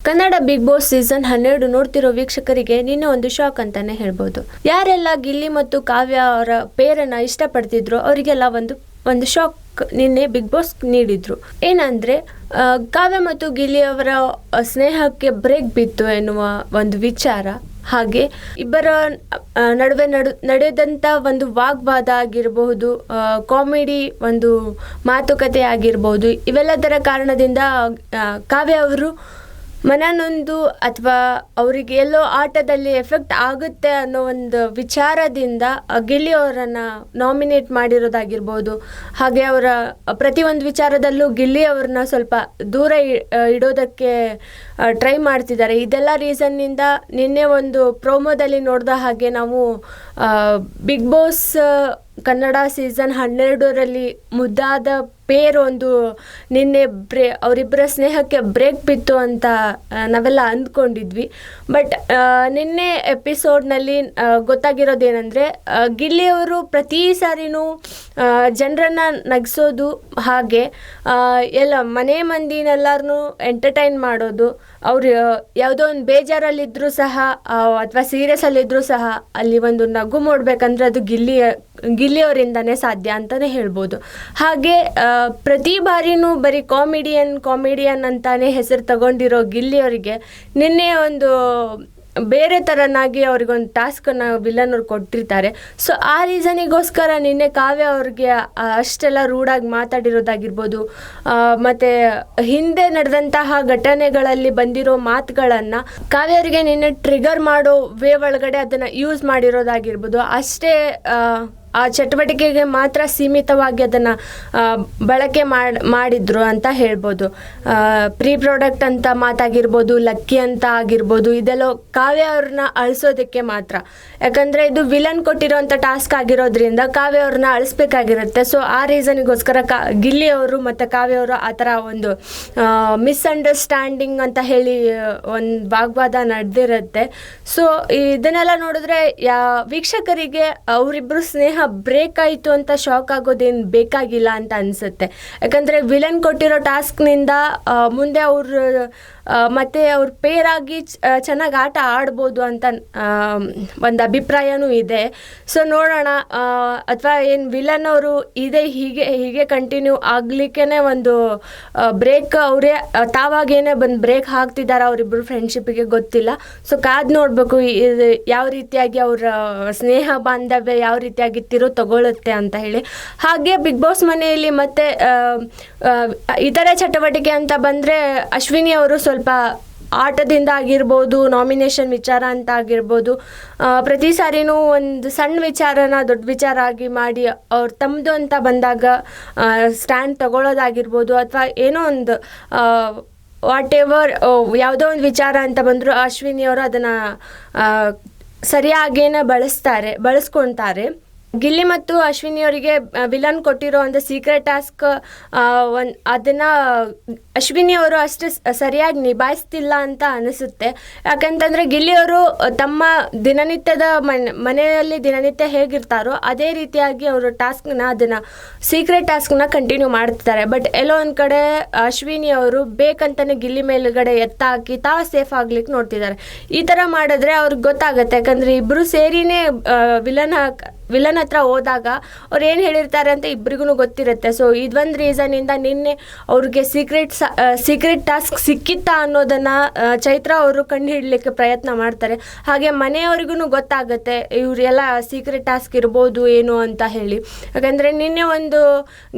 Kannada big boss season 12 ನೋಡ್ತಿರೋ ವೀಕ್ಷಕರಿಗೆ ನಿನ್ನೆ ಒಂದು ಶಾಕ್ ಅಂತಾನೆ ಹೇಳ್ಬೋದು. ಯಾರೆಲ್ಲ ಗಿಲ್ಲಿ ಮತ್ತು ಕಾವ್ಯ ಅವರ ಪೇರನ್ನ ಇಷ್ಟಪಡ್ತಿದ್ರು ಅವರಿಗೆಲ್ಲ ಒಂದು ಶಾಕ್ ನಿನ್ನೆ ಬಿಗ್ ಬಾಸ್ ನೀಡಿದ್ರು. ಏನಂದ್ರೆ ಕಾವ್ಯ ಮತ್ತು ಗಿಲ್ಲಿ ಅವರ ಸ್ನೇಹಕ್ಕೆ ಬ್ರೇಕ್ ಬಿತ್ತು ಎನ್ನುವ ಒಂದು ವಿಚಾರ. ಹಾಗೆ ಇಬ್ಬರ ನಡುವೆ ನಡೆದಂಥ ಒಂದು ವಾಗ್ವಾದ ಆಗಿರಬಹುದು, ಕಾಮಿಡಿ ಒಂದು ಮಾತುಕತೆ ಆಗಿರ್ಬೋದು, ಇವೆಲ್ಲದರ ಕಾರಣದಿಂದ ಕಾವ್ಯ ಅವರು ಮನನೊಂದು ಅಥವಾ ಅವರಿಗೆ ಎಲ್ಲೋ ಆಟದಲ್ಲಿ ಎಫೆಕ್ಟ್ ಆಗುತ್ತೆ ಅನ್ನೋ ಒಂದು ವಿಚಾರದಿಂದ ಗಿಲ್ಲಿ ಅವರನ್ನು ನಾಮಿನೇಟ್ ಮಾಡಿರೋದಾಗಿರ್ಬೋದು. ಹಾಗೆ ಅವರ ಪ್ರತಿಯೊಂದು ವಿಚಾರದಲ್ಲೂ ಗಿಲ್ಲಿ ಅವ್ರನ್ನ ಸ್ವಲ್ಪ ದೂರ ಇಡೋದಕ್ಕೆ ಟ್ರೈ ಮಾಡ್ತಿದ್ದಾರೆ. ಇದೆಲ್ಲ ರೀಸನ್ನಿಂದ ನಿನ್ನೆ ಒಂದು ಪ್ರೋಮೋದಲ್ಲಿ ನೋಡಿದ ಹಾಗೆ ನಾವು ಬಿಗ್ ಬಾಸ್ ಕನ್ನಡ ಸೀಸನ್ 12ರಲ್ಲಿ ಮುದ್ದಾದ ಪೇರ್ ಒಂದು ನಿನ್ನೆ ಅವರಿಬ್ಬರ ಸ್ನೇಹಕ್ಕೆ ಬ್ರೇಕ್ ಬಿತ್ತು ಅಂತ ನಾವೆಲ್ಲ ಅಂದ್ಕೊಂಡಿದ್ವಿ. ಬಟ್ ನಿನ್ನೆ ಎಪಿಸೋಡ್ನಲ್ಲಿ ಗೊತ್ತಾಗಿರೋದೇನೆಂದರೆ ಗಿಲ್ಲಿಯವರು ಪ್ರತಿ ಸಾರಿನೂ ಜನರನ್ನು ನಗಿಸೋದು, ಹಾಗೆ ಎಲ್ಲ ಮನೆ ಮಂದಿನೆಲ್ಲರನ್ನೂ ಎಂಟರ್ಟೈನ್ ಮಾಡೋದು. ಅವರು ಯಾವುದೋ ಒಂದು ಬೇಜಾರಲ್ಲಿದ್ದರೂ ಸಹ ಅಥವಾ ಸೀರಿಯಸ್ಸಲ್ಲಿದ್ದರೂ ಸಹ ಅಲ್ಲಿ ಒಂದು ನಗು ಮೂಡಬೇಕಂದ್ರೆ ಅದು ಗಿಲ್ಲಿಯವರಿಂದನೇ ಸಾಧ್ಯ ಅಂತಲೇ ಹೇಳ್ಬೋದು. ಹಾಗೆ ಪ್ರತಿ ಬಾರಿನೂ ಬರೀ ಕಾಮಿಡಿಯನ್ ಅಂತಾನೆ ಹೆಸರು ತಗೊಂಡಿರೋ ಗಿಲ್ಲಿಯವರಿಗೆ ನಿನ್ನೆ ಒಂದು ಬೇರೆ ಥರನಾಗಿ ಅವ್ರಿಗೊಂದು ಟಾಸ್ಕನ್ನು ವಿಲನ್ ಅವ್ರು ಕೊಟ್ಟಿರ್ತಾರೆ. ಸೊ ಆ ರೀಸನಿಗೋಸ್ಕರ ನಿನ್ನೆ ಕಾವ್ಯ ಅವ್ರಿಗೆ ಅಷ್ಟೆಲ್ಲ ರೂಢಾಗಿ ಮಾತಾಡಿರೋದಾಗಿರ್ಬೋದು, ಮತ್ತು ಹಿಂದೆ ನಡೆದಂತಹ ಘಟನೆಗಳಲ್ಲಿ ಬಂದಿರೋ ಮಾತುಗಳನ್ನು ಕಾವ್ಯ ಅವರಿಗೆ ನಿನ್ನೆ ಟ್ರಿಗರ್ ಮಾಡೋ ವೇ ಒಳಗಡೆ ಅದನ್ನು ಯೂಸ್ ಮಾಡಿರೋದಾಗಿರ್ಬೋದು. ಅಷ್ಟೇ ಆ ಚಟುವಟಿಕೆಗೆ ಮಾತ್ರ ಸೀಮಿತವಾಗಿ ಅದನ್ನು ಬಳಕೆ ಮಾಡಿದ್ರು ಅಂತ ಹೇಳ್ಬೋದು. ಪ್ರೀ ಪ್ರಾಡಕ್ಟ್ ಅಂತ ಮಾತಾಗಿರ್ಬೋದು, ಲಕ್ಕಿ ಅಂತ ಆಗಿರ್ಬೋದು, ಇದೆಲ್ಲ ಕಾವ್ಯ ಅವ್ರನ್ನ ಅಳಿಸೋದಕ್ಕೆ ಮಾತ್ರ. ಯಾಕಂದರೆ ಇದು ವಿಲನ್ ಕೊಟ್ಟಿರೋಂಥ ಟಾಸ್ಕ್ ಆಗಿರೋದ್ರಿಂದ ಕಾವ್ಯ ಅವ್ರನ್ನ ಅಳಿಸ್ಬೇಕಾಗಿರುತ್ತೆ. ಸೊ ಆ ರೀಸನಿಗೋಸ್ಕರ ಗಿಲ್ಲಿ ಅವರು ಮತ್ತು ಕಾವ್ಯ ಅವರು ಆ ಥರ ಒಂದು ಮಿಸ್ಅಂಡರ್ಸ್ಟ್ಯಾಂಡಿಂಗ್ ಅಂತ ಹೇಳಿ ಒಂದು ವಾಗ್ವಾದ ನಡೆದಿರುತ್ತೆ. ಸೊ ಇದನ್ನೆಲ್ಲ ನೋಡಿದ್ರೆ ವೀಕ್ಷಕರಿಗೆ ಅವರಿಬ್ಬರು ಸ್ನೇಹ ಬ್ರೇಕ್ ಆಯಿತು ಅಂತ ಶಾಕ್ ಆಗೋದೇನು ಬೇಕಾಗಿಲ್ಲ ಅಂತ ಅನಿಸುತ್ತೆ. ಯಾಕಂದರೆ ವಿಲನ್ ಕೊಟ್ಟಿರೋ ಟಾಸ್ಕ್ನಿಂದ ಮುಂದೆ ಅವರು ಮತ್ತು ಅವ್ರ ಪೇರಾಗಿ ಚೆನ್ನಾಗಿ ಆಟ ಆಡ್ಬೋದು ಅಂತ ಒಂದು ಅಭಿಪ್ರಾಯನೂ ಇದೆ. ಸೊ ನೋಡೋಣ, ಅಥವಾ ಏನು ವಿಲನ್ ಅವರು ಹೀಗೆ ಕಂಟಿನ್ಯೂ ಆಗಲಿಕ್ಕೇ ಒಂದು ಬ್ರೇಕ್ ಅವರೇ ತಾವಾಗೇನೆ ಬಂದು ಬ್ರೇಕ್ ಹಾಕ್ತಿದ್ದಾರೆ ಅವರಿಬ್ಬರು ಫ್ರೆಂಡ್ಶಿಪ್ಪಿಗೆ ಗೊತ್ತಿಲ್ಲ. ಸೊ ಕಾದು ನೋಡಬೇಕು ಯಾವ ರೀತಿಯಾಗಿ ಅವರ ಸ್ನೇಹ ಬಾಂಧವ್ಯ ಯಾವ ರೀತಿಯಾಗಿ ತಿರು ತಗೊಳ್ಳುತ್ತೆ ಅಂತ ಹೇಳಿ. ಹಾಗೆ ಬಿಗ್ ಬಾಸ್ ಮನೆಯಲ್ಲಿ ಮತ್ತೆ ಇತರೆ ಚಟುವಟಿಕೆ ಅಂತ ಬಂದರೆ ಅಶ್ವಿನಿ ಅವರು ಸ್ವಲ್ಪ ಆಟದಿಂದ ಆಗಿರ್ಬೋದು, ನಾಮಿನೇಷನ್ ವಿಚಾರ ಅಂತ ಆಗಿರ್ಬೋದು, ಪ್ರತಿ ಸಾರಿನೂ ಒಂದು ಸಣ್ಣ ವಿಚಾರನ ದೊಡ್ಡ ವಿಚಾರ ಆಗಿ ಮಾಡಿ ಅವ್ರು ತಮ್ಮದು ಅಂತ ಬಂದಾಗ ಸ್ಟ್ಯಾಂಡ್ ತಗೊಳ್ಳೋದಾಗಿರ್ಬೋದು, ಅಥವಾ ಏನೋ ಒಂದು ವಾಟ್ ಎವರ್ ಯಾವುದೋ ಒಂದು ವಿಚಾರ ಅಂತ ಬಂದರೂ ಅಶ್ವಿನಿಯವರು ಅದನ್ನು ಸರಿಯಾಗೇನೆ ಬಳಸ್ಕೊಳ್ತಾರೆ. ಗಿಲ್ಲಿ ಮತ್ತು ಅಶ್ವಿನಿಯವರಿಗೆ ವಿಲನ್ ಕೊಟ್ಟಿರೋ ಒಂದು ಸೀಕ್ರೆಟ್ ಟಾಸ್ಕ್ ಅದನ್ನು ಅಶ್ವಿನಿಯವರು ಅಷ್ಟು ಸರಿಯಾಗಿ ನಿಭಾಯಿಸ್ತಿಲ್ಲ ಅಂತ ಅನಿಸುತ್ತೆ. ಯಾಕಂತಂದರೆ ಗಿಲ್ಲಿಯವರು ತಮ್ಮ ದಿನನಿತ್ಯದ ಮನೆಯಲ್ಲಿ ದಿನನಿತ್ಯ ಹೇಗಿರ್ತಾರೋ ಅದೇ ರೀತಿಯಾಗಿ ಅವರು ಅದನ್ನು ಸೀಕ್ರೆಟ್ ಟಾಸ್ಕ್ನ ಕಂಟಿನ್ಯೂ ಮಾಡ್ತಿದ್ದಾರೆ. ಬಟ್ ಎಲ್ಲೋ ಒಂದು ಕಡೆ ಅಶ್ವಿನಿಯವರು ಬೇಕಂತಲೇ ಗಿಲ್ಲಿ ಮೇಲುಗಡೆ ಎತ್ತಾಕಿ ತಾವು ಸೇಫ್ ಆಗ್ಲಿಕ್ಕೆ ನೋಡ್ತಿದ್ದಾರೆ. ಈ ಥರ ಮಾಡಿದ್ರೆ ಅವ್ರಿಗೆ ಗೊತ್ತಾಗುತ್ತೆ. ಯಾಕಂದರೆ ಇಬ್ಬರು ಸೇರಿನೇ ವಿಲನ್ ಹತ್ರ ಹೋದಾಗ ಅವ್ರು ಏನು ಹೇಳಿರ್ತಾರೆ ಅಂತ ಇಬ್ಬರಿಗೂ ಗೊತ್ತಿರುತ್ತೆ. ಸೊ ಇದೊಂದು ರೀಸನಿಂದ ನಿನ್ನೆ ಅವ್ರಿಗೆ ಸೀಕ್ರೆಟ್ ಟಾಸ್ಕ್ ಸಿಕ್ಕಿತ್ತಾ ಅನ್ನೋದನ್ನು ಚೈತ್ರ ಅವರು ಕಂಡು ಹಿಡಲಿಕ್ಕೆ ಪ್ರಯತ್ನ ಮಾಡ್ತಾರೆ. ಹಾಗೆ ಮನೆಯವ್ರಿಗೂ ಗೊತ್ತಾಗುತ್ತೆ ಇವರೆಲ್ಲ ಸೀಕ್ರೆಟ್ ಟಾಸ್ಕ್ ಇರ್ಬೋದು ಏನು ಅಂತ ಹೇಳಿ. ಯಾಕಂದರೆ ನಿನ್ನೆ ಒಂದು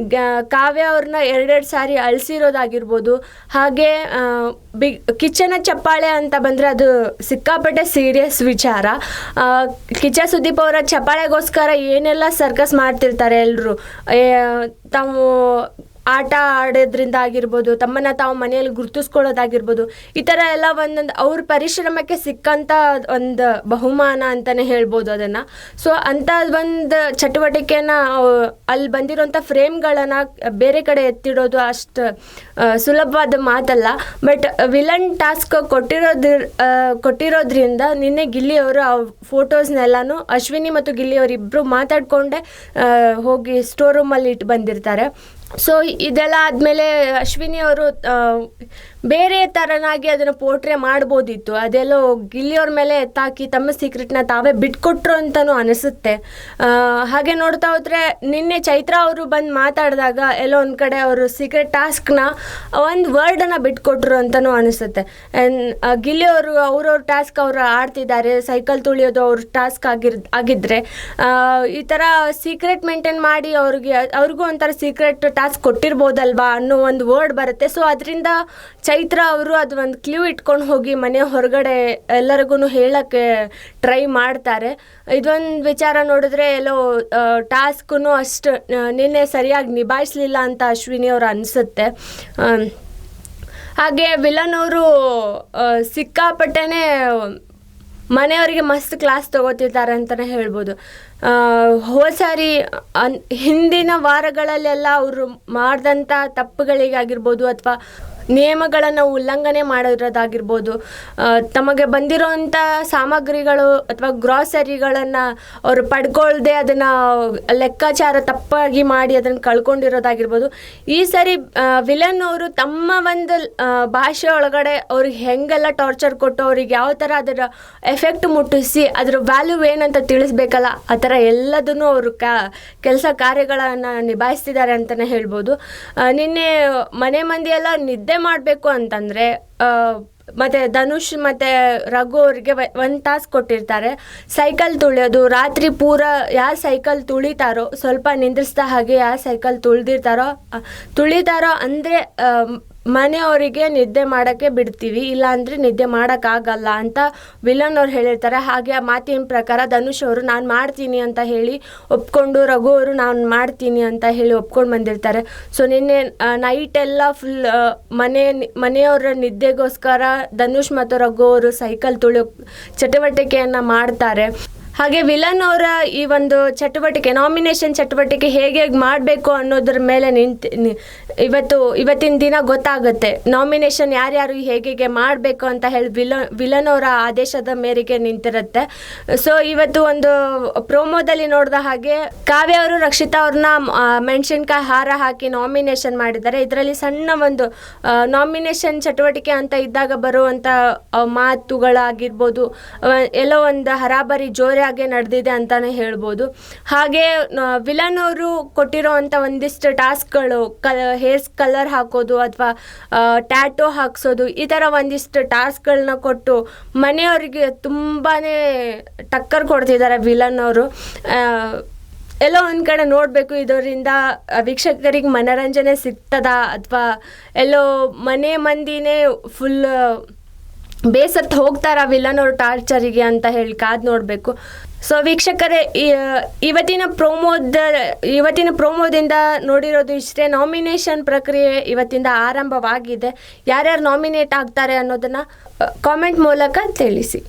ಕಾವ್ಯ ಅವ್ರನ್ನ 2 ಸಾರಿ ಅಳಿಸಿರೋದಾಗಿರ್ಬೋದು. ಹಾಗೆ ಕಿಚ್ಚನ ಚಪ್ಪಾಳೆ ಅಂತ ಬಂದರೆ ಅದು ಸಿಕ್ಕಾಪಟ್ಟೆ ಸೀರಿಯಸ್ ವಿಚಾರ. ಕಿಚ್ಚ ಸುದೀಪ್ ಅವರ ಚಪ್ಪಾಳೆಗೋಸ್ಕರ ಏನೆಲ್ಲ ಸರ್ಕಸ್ ಮಾಡ್ತಿರ್ತಾರೆ ಎಲ್ಲರೂ. ತಾವು ಆಟ ಆಡೋದ್ರಿಂದ ಆಗಿರ್ಬೋದು, ತಮ್ಮನ್ನು ತಾವು ಮನೆಯಲ್ಲಿ ಗುರುತಿಸ್ಕೊಳ್ಳೋದಾಗಿರ್ಬೋದು, ಈ ಥರ ಎಲ್ಲ ಒಂದೊಂದು ಅವ್ರ ಪರಿಶ್ರಮಕ್ಕೆ ಸಿಕ್ಕಂಥ ಒಂದು ಬಹುಮಾನ ಅಂತಲೇ ಹೇಳ್ಬೋದು ಅದನ್ನು. ಸೊ ಅಂಥ ಒಂದು ಚಟುವಟಿಕೆನ ಅಲ್ಲಿ ಬಂದಿರೋಂಥ ಫ್ರೇಮ್ಗಳನ್ನು ಬೇರೆ ಕಡೆ ಎತ್ತಿಡೋದು ಅಷ್ಟು ಸುಲಭವಾದ ಮಾತಲ್ಲ. ಬಟ್ ವಿಲನ್ ಟಾಸ್ಕ್ ಕೊಟ್ಟಿರೋದ್ರಿಂದ ನಿನ್ನೆ ಗಿಲ್ಲಿಯವರು ಆ ಫೋಟೋಸ್ನೆಲ್ಲನೂ ಅಶ್ವಿನಿ ಮತ್ತು ಗಿಲ್ಲಿಯವರಿಬ್ಬರು ಮಾತಾಡಿಕೊಂಡೇ ಹೋಗಿ ಸ್ಟೋರ್ ರೂಮಲ್ಲಿ ಇಟ್ಟು ಬಂದಿರ್ತಾರೆ. ಸೊ ಇದೆಲ್ಲ ಆದಮೇಲೆ ಅಶ್ವಿನಿ ಅವರು ಬೇರೆ ಥರನಾಗಿ ಅದನ್ನು ಪೋರ್ಟ್ರೇ ಮಾಡ್ಬೋದಿತ್ತು. ಅದೆಲ್ಲೋ ಗಿಲ್ಲಿಯವ್ರ ಮೇಲೆ ಎತ್ತಾಕಿ ತಮ್ಮ ಸೀಕ್ರೆಟ್ನ ತಾವೇ ಬಿಟ್ಕೊಟ್ರು ಅಂತಲೂ ಅನಿಸುತ್ತೆ. ಹಾಗೆ ನೋಡ್ತಾ ಹೋದರೆ ನಿನ್ನೆ ಚೈತ್ರ ಅವರು ಬಂದು ಮಾತಾಡಿದಾಗ ಎಲ್ಲೋ ಒಂದು ಕಡೆ ಅವರು ಸೀಕ್ರೆಟ್ ಟಾಸ್ಕ್ನ ಒಂದು ವರ್ಡನ್ನು ಬಿಟ್ಕೊಟ್ರು ಅಂತಲೂ ಅನಿಸುತ್ತೆ. ಗಿಲ್ಲಿಯವರು ಅವ್ರವ್ರ ಟಾಸ್ಕ್ ಅವರು ಆಡ್ತಿದ್ದಾರೆ, ಸೈಕಲ್ ತುಳಿಯೋದು ಅವ್ರ ಟಾಸ್ಕ್ ಆಗಿದ್ದರೆ ಈ ಥರ ಸೀಕ್ರೆಟ್ ಮೇಂಟೈನ್ ಮಾಡಿ ಅವ್ರಿಗೂ ಒಂಥರ ಸೀಕ್ರೆಟ್ ಟಾಸ್ಕ್ ಕೊಟ್ಟಿರ್ಬೋದಲ್ವಾ ಅನ್ನೋ ಒಂದು ವರ್ಡ್ ಬರುತ್ತೆ. ಸೊ ಅದರಿಂದ ಚೈತ್ರ ಅವರು ಅದು ಒಂದು ಕ್ಲೂ ಇಟ್ಕೊಂಡು ಹೋಗಿ ಮನೆ ಹೊರಗಡೆ ಎಲ್ಲರಿಗೂ ಹೇಳೋಕ್ಕೆ ಟ್ರೈ ಮಾಡ್ತಾರೆ. ಇದೊಂದು ವಿಚಾರ ನೋಡಿದ್ರೆ ಎಲ್ಲೋ ಟಾಸ್ಕೂ ಅಷ್ಟು ನಿನ್ನೆ ಸರಿಯಾಗಿ ನಿಭಾಯಿಸಲಿಲ್ಲ ಅಂತ ಅಶ್ವಿನಿ ಅವರು ಅನಿಸುತ್ತೆ. ಹಾಗೆ ವಿಲನ್ ಅವರು ಸಿಕ್ಕಾಪಟ್ಟೆನೇ ಮನೆಯವರಿಗೆ ಮಸ್ತ್ ಕ್ಲಾಸ್ ತೊಗೋತಿದ್ದಾರೆ ಅಂತಲೇ ಹೇಳ್ಬೋದು. ಹೋದ ಸಾರಿ ಹಿಂದಿನ ವಾರಗಳಲ್ಲೆಲ್ಲ ಅವರು ಮಾಡಿದಂಥ ತಪ್ಪುಗಳಿಗಾಗಿರ್ಬೋದು ಅಥವಾ ನಿಯಮಗಳನ್ನು ಉಲ್ಲಂಘನೆ ಮಾಡಿರೋದಾಗಿರ್ಬೋದು, ತಮಗೆ ಬಂದಿರೋಂಥ ಸಾಮಗ್ರಿಗಳು ಅಥವಾ ಗ್ರಾಸರಿಗಳನ್ನು ಅವರು ಪಡ್ಕೊಳ್ದೆ ಅದನ್ನು ಲೆಕ್ಕಾಚಾರ ತಪ್ಪಾಗಿ ಮಾಡಿ ಅದನ್ನು ಕಳ್ಕೊಂಡಿರೋದಾಗಿರ್ಬೋದು. ಈ ಸರಿ ವಿಲನ್ ಅವರು ತಮ್ಮ ಒಂದು ಭಾಷೆ ಒಳಗಡೆ ಅವ್ರಿಗೆ ಹೆಂಗೆಲ್ಲ ಟಾರ್ಚರ್ ಕೊಟ್ಟು ಅವ್ರಿಗೆ ಯಾವ ಥರ ಅದರ ಎಫೆಕ್ಟ್ ಮುಟ್ಟಿಸಿ ಅದರ ವ್ಯಾಲ್ಯೂ ಏನಂತ ತಿಳಿಸ್ಬೇಕಲ್ಲ, ಆ ಥರ ಎಲ್ಲದನ್ನು ಅವರು ಕೆಲಸ ಕಾರ್ಯಗಳನ್ನು ನಿಭಾಯಿಸ್ತಿದ್ದಾರೆ ಅಂತಲೇ ಹೇಳ್ಬೋದು. ನಿನ್ನೆ ಮನೆ ಮಂದಿ ಎಲ್ಲ ನಿದ್ದೆ ಮಾಡಬೇಕು ಅಂತಂದರೆ ಮತ್ತು ಧನುಷ್ ಮತ್ತು ರಘು ಅವರಿಗೆ ಒಂದು ಟಾಸ್ಕ್ ಕೊಟ್ಟಿರ್ತಾರೆ, ಸೈಕಲ್ ತುಳಿಯೋದು. ರಾತ್ರಿ ಪೂರ ಯಾರು ಸೈಕಲ್ ತುಳಿತಾರೋ, ಸ್ವಲ್ಪ ನಿಂದ್ರಿಸ್ತಾ ಹಾಗೆ ಯಾರು ಸೈಕಲ್ ತುಳಿತಾರೋ ಅಂದರೆ ಮನೆಯವರಿಗೆ ನಿದ್ದೆ ಮಾಡೋಕ್ಕೆ ಬಿಡ್ತೀವಿ, ಇಲ್ಲಾಂದರೆ ನಿದ್ದೆ ಮಾಡೋಕ್ಕಾಗಲ್ಲ ಅಂತ ವಿಲನ್ ಅವ್ರು ಹೇಳಿರ್ತಾರೆ. ಹಾಗೆ ಆ ಮಾತಿನ ಪ್ರಕಾರ ಧನುಷ್ ಅವರು ನಾನು ಮಾಡ್ತೀನಿ ಅಂತ ಹೇಳಿ ಒಪ್ಕೊಂಡು, ರಘು ಅವರು ನಾನು ಮಾಡ್ತೀನಿ ಅಂತ ಹೇಳಿ ಒಪ್ಕೊಂಡು ಬಂದಿರ್ತಾರೆ. ಸೊ ನಿನ್ನೆ ನೈಟೆಲ್ಲ ಫುಲ್ ಮನೆಯವರ ನಿದ್ದೆಗೋಸ್ಕರ ಧನುಷ್ ಮತ್ತು ರಘು ಅವರು ಸೈಕಲ್ ತುಳಿಯೋ ಚಟುವಟಿಕೆಯನ್ನು ಮಾಡ್ತಾರೆ. ಹಾಗೆ ವಿಲನ್ ಅವರ ಈ ಒಂದು ಚಟುವಟಿಕೆ, ನಾಮಿನೇಷನ್ ಚಟುವಟಿಕೆ ಹೇಗೆ ಮಾಡಬೇಕು ಅನ್ನೋದ್ರ ಮೇಲೆ ಇವತ್ತಿನ ದಿನ ಗೊತ್ತಾಗುತ್ತೆ. ನಾಮಿನೇಷನ್ ಯಾರ್ಯಾರು ಹೇಗೆ ಮಾಡಬೇಕು ಅಂತ ಹೇಳಿ ವಿಲನ್ ಅವರ ಆದೇಶದ ಮೇರೆಗೆ ನಿಂತಿರುತ್ತೆ. ಸೊ ಇವತ್ತು ಒಂದು ಪ್ರೋಮೋದಲ್ಲಿ ನೋಡಿದ ಹಾಗೆ ಕಾವ್ಯ ಅವರು ರಕ್ಷಿತಾ ಅವ್ರನ್ನ ಮೆಣಸಿನ್ಕಾಯಿ ಹಾರ ಹಾಕಿ ನಾಮಿನೇಷನ್ ಮಾಡಿದ್ದಾರೆ. ಇದರಲ್ಲಿ ಸಣ್ಣ ಒಂದು ನಾಮಿನೇಷನ್ ಚಟುವಟಿಕೆ ಅಂತ ಇದ್ದಾಗ ಬರುವಂಥ ಮಾತುಗಳಾಗಿರ್ಬೋದು, ಎಲ್ಲೋ ಒಂದು ಹರಾಬರಿ ಜೋರಾಗಿ ನಡೆದಿದೆ ಅಂತಾನೆ ಹೇಳ್ಬೋದು. ಹಾಗೆ ವಿಲನ್ ಅವರು ಕೊಟ್ಟಿರೋವಂಥ ಒಂದಿಷ್ಟು ಟಾಸ್ಕ್ಗಳು, ಹೇರ್ಸ್ ಕಲರ್ ಹಾಕೋದು ಅಥವಾ ಟ್ಯಾಟೋ ಹಾಕ್ಸೋದು, ಈ ಥರ ಒಂದಿಷ್ಟು ಟಾಸ್ಕ್ಗಳನ್ನ ಕೊಟ್ಟು ಮನೆಯವರಿಗೆ ತುಂಬಾ ಟಕ್ಕರ್ ಕೊಡ್ತಿದ್ದಾರೆ ವಿಲನ್ ಅವರು. ಎಲ್ಲೋ ಒಂದು ಕಡೆ ನೋಡಬೇಕು, ಇದರಿಂದ ವೀಕ್ಷಕರಿಗೆ ಮನೋರಂಜನೆ ಸಿಗ್ತದಾ ಅಥವಾ ಎಲ್ಲೋ ಮನೆ ಮಂದಿನೇ ಫುಲ್ ಬೇಸತ್ತು ಹೋಗ್ತಾರ ವಿಲನ್ ಅವ್ರ ಟಾರ್ಚರಿಗೆ ಅಂತ ಹೇಳಿ ಕಾದು ನೋಡಬೇಕು. ಸೊ ವೀಕ್ಷಕರೇ, ಇವತ್ತಿನ ಪ್ರೋಮೋದಿಂದ ನೋಡಿರೋದು ಇಷ್ಟೇ. ನಾಮಿನೇಷನ್ ಪ್ರಕ್ರಿಯೆ ಇವತ್ತಿಂದ ಆರಂಭವಾಗಿದೆ. ಯಾರ್ಯಾರು ನಾಮಿನೇಟ್ ಆಗ್ತಾರೆ ಅನ್ನೋದನ್ನು ಕಾಮೆಂಟ್ ಮೂಲಕ ತಿಳಿಸಿ.